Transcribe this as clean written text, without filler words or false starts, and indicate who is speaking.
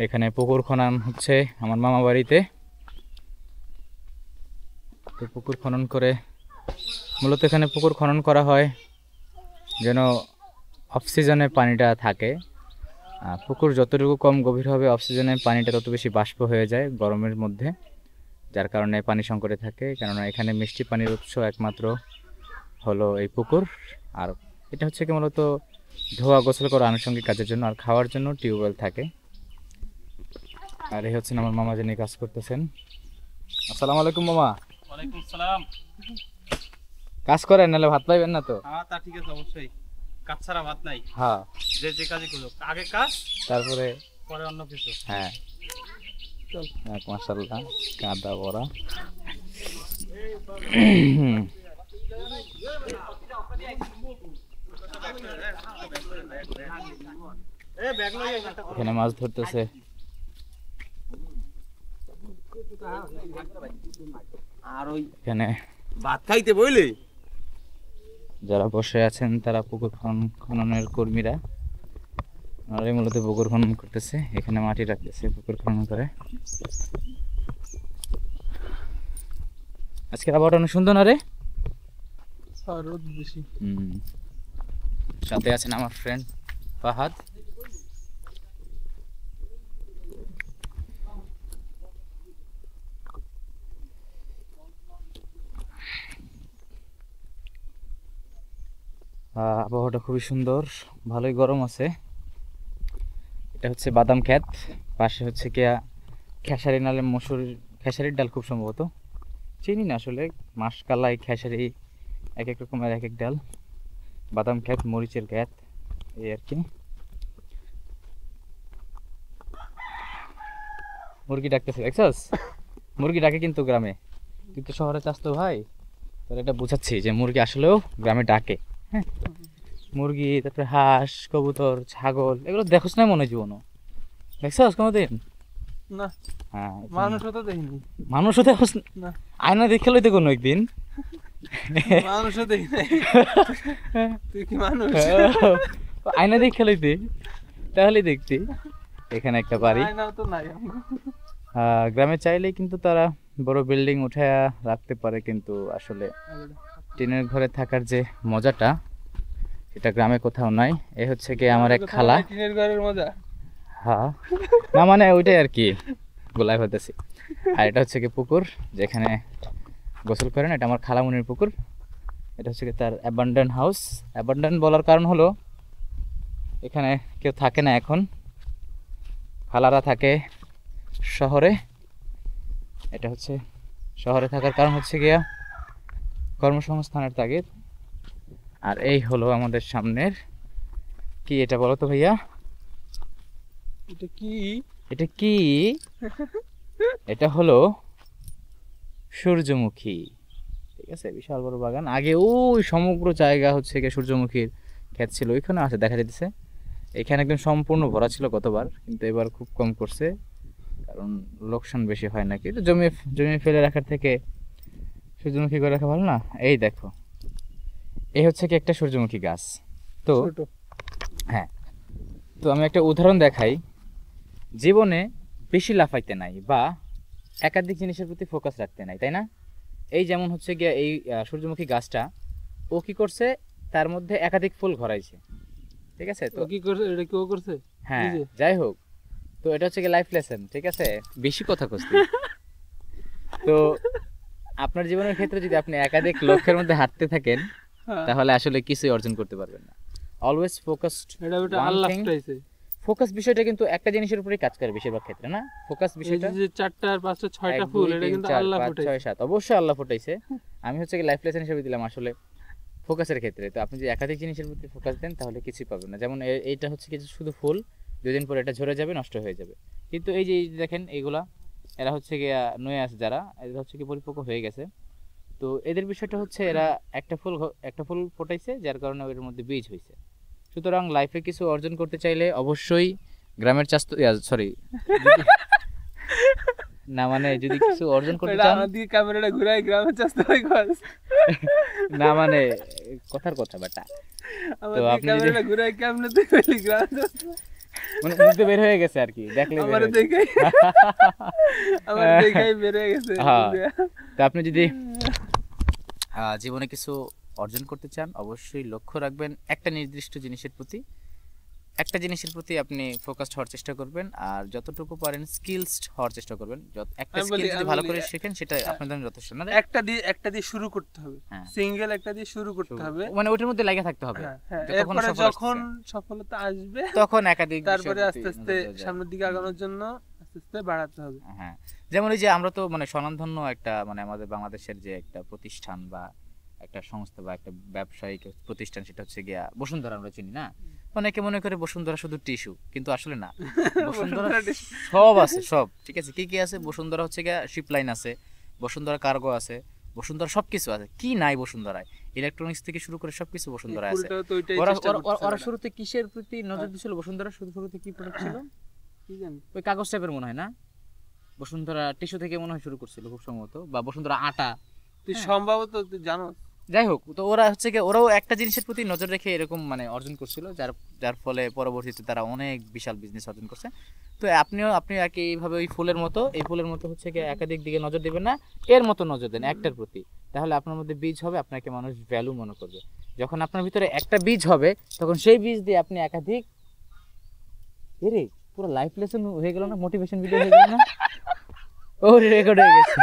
Speaker 1: এখানে পুকুর খনন হচ্ছে আমার মামা বাড়িতে। তো পুকুর খনন করে মূলত এখানে পুকুর খনন করা হয় যেন অফ সিজনে পানিটা থাকে। পুকুর যতটুকু কম গভীর হবে অফ সিজনে পানিটা তত বেশি বাষ্প হয়ে যায় গরমের মধ্যে, যার কারণে পানি সংকটে থাকে। কেননা এখানে মিষ্টি পানির উৎস একমাত্র হলো এই পুকুর। আর এটা হচ্ছে কি মূলত ধোয়া গোসল করা আনুষঙ্গিক কাজের জন্য, আর খাওয়ার জন্য টিউবওয়েল থাকে। আর এই হচ্ছেন আমার মামা যিনি কাজ করতেছেন। আসসালামু আলাইকুম মামা।
Speaker 2: ওয়ালাইকুম আসসালাম।
Speaker 1: কাজ করেন নাহলে ভাত পাইবেন না তো?
Speaker 2: হ্যাঁ তা ঠিক আছে, অবশ্যই কাজ ছাড়া ভাত নাই।
Speaker 1: হ্যাঁ,
Speaker 2: যে কাজই করুক আগে কাজ,
Speaker 1: তারপরে
Speaker 2: পরে অন্য কিছু।
Speaker 1: হ্যাঁ মাশাআল্লাহ কাদা ভরা। এখানে মাছ ধরতেছে।
Speaker 2: আর ওই
Speaker 1: এখানে
Speaker 2: ভাত খাইতে বইলে
Speaker 1: যারা বসে আছেন তারা পুকুর খননের কর্মীরা, ওরাই মূলত পুকুর খনন করতেছে। এখানে মাটি রাখতেছে পুকুর খনন করে। আজকের আবহাওয়াটা অনেক সুন্দর না রে?
Speaker 2: রোদ বেশি।
Speaker 1: সাথে আছেন আমার ফ্রেন্ড ফাহাদ। আবহাওয়াটা খুবই সুন্দর, ভালোই গরম আছে। এটা হচ্ছে বাদাম ক্ষেত, পাশে হচ্ছে কি খেসারি নালে মসুর, খেসারির ডাল খুব সম্ভবত, চিনি না আসলে। মাসকালাই, খেসারি, এক এক রকমের এক এক ডাল। বাদাম ক্ষেত, মরিচের ক্ষেত, এই আর কি। মুরগি ডাকতেছে দেখছস? মুরগি ডাকে কিন্তু গ্রামে, তুই তো শহরে চাস তো ভাই, তোর এটা বুঝাচ্ছি যে মুরগি আসলেও গ্রামে ডাকে। হ্যাঁ, মুরগি, তারপরে হাঁস, কবুতর, ছাগল, এগুলো দেখোস না মনে জীবনও? দেখছস কোনোদিন?
Speaker 2: না।
Speaker 1: হ্যাঁ,
Speaker 2: মানুষও তো দেখিনি।
Speaker 1: মানুষও দেখোস না? আয়না দেখে লইতে কোনো একদিন।
Speaker 2: মানুষও দেখি নাই। তুই কি মানুষ?
Speaker 1: আয়না দেখে লইতে, তাহলে দেখতি। এখানে একটা বাড়ি।
Speaker 2: আয়নাও তো নাই।
Speaker 1: গ্রামে চাইলেই কিন্তু তারা বড় বিল্ডিং উঠে রাখতে পারে, কিন্তু আসলে টিনের ঘরে থাকার যে মজাটা সেটা গ্রামে কোথাও নাই। এই হচ্ছে কি আমার এক খালা।
Speaker 2: টিনের ঘরের মজা?
Speaker 1: হ্যাঁ, না মানে ওইটাই আর কি, গোলায় হতেছি। আর এটা হচ্ছে কি পুকুর যেখানে গোসল করেন, এটা আমার খালামুনির পুকুর। এটা হচ্ছে কি তার অ্যাবান্ডেন্ট হাউস। অ্যাবান্ডেন্ট বলার কারণ হলো এখানে কেউ থাকে না এখন, খালারা থাকে শহরে। এটা হচ্ছে শহরে থাকার কারণ হচ্ছে গিয়া কর্মসংস্থানের তাগিদ। আর এই হলো আমাদের সামনের কি, এটা বলো তো ভাইয়া?
Speaker 2: এটা কি?
Speaker 1: এটা কি? এটা হলো সূর্যমুখী। ঠিক আছে, বিশাল বড় বাগান। আগে ওই সমগ্র জায়গা হচ্ছে গিয়ে সূর্যমুখীর ক্ষেত ছিল, ওইখানে আছে দেখা যেতেছে। এখানে একদম সম্পূর্ণ ভরা ছিল গতবার, কিন্তু এবার খুব কম করছে, কারণ লোকসান বেশি হয় নাকি। তো জমি জমি ফেলে রাখার থেকে সূর্যমুখী করে রাখা ভালো না? এই দেখো, এই হচ্ছে কি একটা সূর্যমুখী গাছ। তো হ্যাঁ, তো আমি একটা উদাহরণ দেখাই। জীবনে বেশি লাফাইতে নাই বা একাধিক জিনিসের প্রতি ফোকাস রাখতে নাই, তাই না? এই যেমন হচ্ছে গিয়ে এই সূর্যমুখী গাছটা, ও কি করছে, তার মধ্যে একাধিক ফুল ঘরাইছে। ঠিক আছে, তো
Speaker 2: কি করছে? এটা কি ও করছে?
Speaker 1: হ্যাঁ, যাই হোক, তো এটা হচ্ছে কি লাইফ লেসন। ঠিক আছে, বেশি কথা কইছি। তো আপনার জীবনের ক্ষেত্রে যদি আপনি একাধিক লক্ষ্যের মধ্যে হাঁটতে থাকেন, তাহলে আসলে কিছুই অর্জন করতে পারবেন না। Always focused.
Speaker 2: এটা আল্লাহ পাঠাইছে।
Speaker 1: ফোকাস বিষয়টা কিন্তু একটা জিনিসের উপরেই কাজ করে বেশিরভাগ ক্ষেত্রে, না? ফোকাস বিষয়টা
Speaker 2: এই যে 4টা আর 5টা 6টা ফুল, এটা কিন্তু আল্লাহ পাঠাইছে।
Speaker 1: 6 7 অবশ্যই আল্লাহ পাঠাইছে। আমি হচ্ছে কি লাইফ লেসন হিসেবে দিলাম আসলে ফোকাসের ক্ষেত্রে। তো আপনি যদি একাধিক জিনিসের প্রতি ফোকাস দেন তাহলে কিছুই পাবেন না। যেমন এইটা হচ্ছে কিছু শুধু ফুল, 2 দিন পরে এটা ঝরে যাবে, নষ্ট হয়ে যাবে। কিন্তু এই যে দেখেন এইগুলা, এরা হচ্ছে কি নয়ে আছে যারা, এরা হচ্ছে কি পরিপক্ক হয়ে গেছে। তো এদের বিষয়টা হচ্ছে এরা একটা ফুল ফোটাইছে, যার কারণে এর মধ্যে বীজ হয়েছে। সুতরাং লাইফে কিছু অর্জন করতে চাইলে অবশ্যই গ্রামের চাষ তো সরি না মানে যদি কিছু অর্জন করতে
Speaker 2: এটা
Speaker 1: চান
Speaker 2: আমার দিকে ক্যামেরাটা ঘুরাই গ্রামে চাষতে হয় কাজ
Speaker 1: না মানে কথার কথা বেটা
Speaker 2: আমার
Speaker 1: তো
Speaker 2: দিকে
Speaker 1: আপনি যদি-
Speaker 2: ক্যামেরাটা ঘুরাই কেমনে তুই বলি গ্রামে চাষতে হয়?
Speaker 1: মানে মুখ দিয়ে বের হয়ে গেছে আর কি দেখলে বের
Speaker 2: আমার
Speaker 1: হয়ে গেছে।
Speaker 2: দেখাই আমার দেখাই বের হয়ে গেছে
Speaker 1: হ্যাঁ। তো আপনি যদি জীবনে কিছু অর্জন করতে চান অবশ্যই লক্ষ্য রাখবেন একটা নির্দিষ্ট জিনিসের প্রতি আপনি ফোকাসড হওয়ার চেষ্টা করবেন আর যতটুকু পারেন স্কিলসড হওয়ার চেষ্টা করবেন একটা
Speaker 2: আমি বলি-
Speaker 1: স্কিল যদি
Speaker 2: আমি
Speaker 1: ভালো
Speaker 2: বলি,
Speaker 1: করে শেখেন সেটা আপনার জন্য যথেষ্ট না
Speaker 2: একটা দিয়ে শুরু করতে হবে,
Speaker 1: হ্যাঁ।
Speaker 2: সিঙ্গেল একটা দিয়ে শুরু করতে হবে।
Speaker 1: মানে ওটার মধ্যে লেগে থাকতে হবে
Speaker 2: হ্যাঁ, হ্যাঁ।
Speaker 1: যতক্ষণ
Speaker 2: এরপরে
Speaker 1: সফল
Speaker 2: যখন
Speaker 1: আসতেছে,
Speaker 2: সফলতা আসবে
Speaker 1: তখন একাধিক
Speaker 2: তারপরে
Speaker 1: বিষয়ের
Speaker 2: আস্তে
Speaker 1: প্রতি
Speaker 2: আস্তে
Speaker 1: নজর দেওয়া যায়।
Speaker 2: সামনের দিকে আগানোর জন্য আস্তে আস্তে বাড়াতে হবে।
Speaker 1: হ্যাঁ যেমন এই যে আমরা তো মানে স্বনামধন্য একটা মানে আমাদের বাংলাদেশের যে একটা প্রতিষ্ঠান বা একটা সংস্থা বা একটা ব্যবসায়িক প্রতিষ্ঠান সেটা হচ্ছে গিয়া বসুন্ধরা আমরা চিনি না অনেকে মনে করে বসুন্ধরা শুধু টিস্যু কিন্তু আসলে না বসুন্ধরা সব আছে সব ঠিক আছে কি কি আছে বসুন্ধরা হচ্ছে গিয়া শিপ লাইন আছে বসুন্ধরা কার্গো আছে বসুন্ধরা সবকিছু আছে কি নাই বসুন্ধরায় ইলেকট্রনিক্স থেকে শুরু করে সবকিছু বসুন্ধরায় আছে
Speaker 2: পুরোটাও তো ওইটাই
Speaker 1: ওরা
Speaker 2: চেষ্টা
Speaker 1: ওরা-
Speaker 2: করতেছে
Speaker 1: ওরা
Speaker 2: ওরা।
Speaker 1: শুরুতে কিসের প্রতি নজর দিছিল বসুন্ধরা শুরুতে কি প্রোডাক্ট ছিল
Speaker 2: কি জানি?
Speaker 1: ওই কাগজ টাইপের মনে হয় না বসুন্ধরা টিস্যু থেকে মনে হয় শুরু করছিল খুব সম্ভবত বা বসুন্ধরা আটা
Speaker 2: তুই সম্ভবত তুই জানো
Speaker 1: যাই হোক তো ওরা হচ্ছে কি ওরাও একটা জিনিসের প্রতি নজর রেখে এরকম মানে অর্জন করছিল যার যার ফলে পরবর্তীতে তারা অনেক বিশাল বিজনেস অর্জন করছে তো আপনি আর কি এইভাবে ওই ফুলের মতো হচ্ছে কি একাধিক দিকে নজর দিবেন না এর মতো নজর দেন একটার প্রতি তাহলে আপনার মধ্যে বীজ হবে আপনাকে মানুষ ভ্যালু মনে করবে যখন আপনার ভিতরে একটা বীজ হবে তখন সেই বীজ দিয়ে আপনি একাধিক এরে পুরো লাইফ লেসন হয়ে গেল না মোটিভেশন ভিডিও হয়ে গেল না ও রেকর্ড হয়ে গেছে